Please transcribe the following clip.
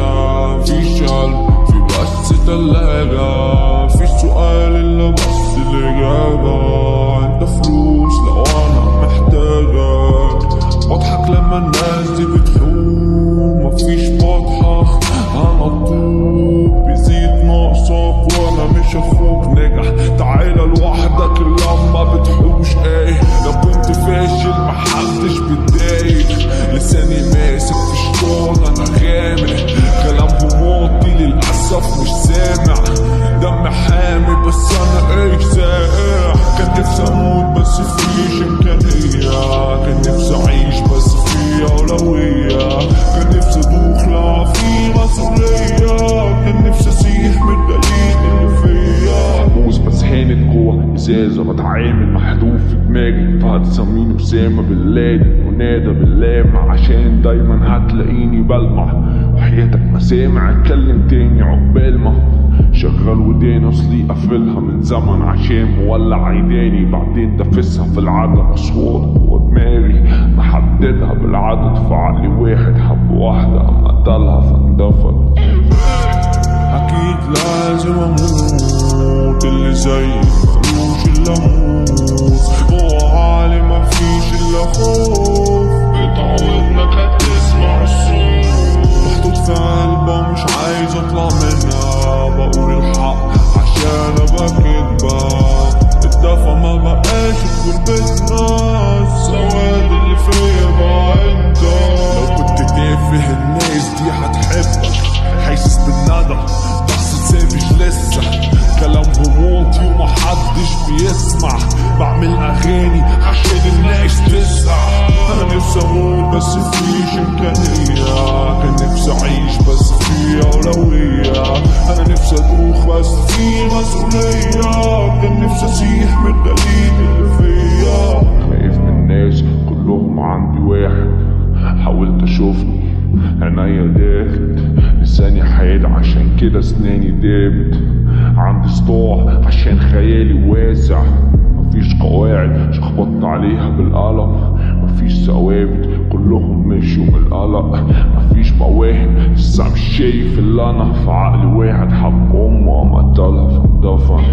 حاجة، مفيش قلب في بس تلاجة، مفيش سؤال إلا بس الإجابة. انت فلوس لو أنا محتاجك، بضحك لما الناس دي بتحوم، مفيش بضحك أنا الطوب بيزيد ناقصك وأنا مش أخوك نجح. تعالى لوحدك لما بتحوش ايه، لو كنت فاشل محدش بيتضايق. لساني ماسك في شطون أنا غامق، كلامهم واطي للأسف مش سامع. دم حامي بس أنا ايه ساقع. كان نفسي أموت بس فيش إمكانية، كان نفسي أعيش بس في أولوية، كان نفسي أدوخ لا في مسؤولية، كان نفسي أسيح من الدليل اللي فيا. محبوس بس هانت جوه ازازه، بتعامل محذوف في دماغي، فهتسميني اسامه بن لادن ونادى باللامع، عشان دايما هتلاقيني بلمع. وحياتك ما سامع اتكلم تاني عقبال ما شغل وداني، اصلي قافلها من زمن عشان مولع عيداني، بعدين دافسها في العدم اصوات جوا دماغي محددها بالعدد. في عقلي واحد حب واحده اما قتلها فاندفن. أكيد لازم أموت، اللي زي ملوش إلا موت، جوا عقلي مفيش إلا خوف، بتعودنك هتسمع الصوت، محطوط في قلبة مش عايز أطلع منها، بقول الحق عشان أبقى كدبة. الدفا ما بقاش في غربتنا، السواد اللي فيا بقى انت. لو كنت تافه الناس دي هتحبك، حاسس بالندم بس سافج لسه، كلامهم واطي ومحدش بيسمع، بعمل اغاني عشان الناس تسمع. انا نفسي اموت بس فيش امكانية، كان نفسي اعيش بس في اولوية، انا نفسي ادوخ بس في مسؤولية، كان نفسي اسيح من الدليل اللي فيا. خايف من الناس كلهم عندي واحد، حاولت اشوفني عينيا داخت، لساني حاد عشان كده اسناني دابت، عندي صداع عشان خيالي واسع، مفيش قواعد شخبطت عليها بالقلم، مفيش ثوابت كلهم مشوا من القلق، مفيش مواهب لسه مش شايف اللي انا. في عقلي واحد حب امه قام قتلها فاندفن.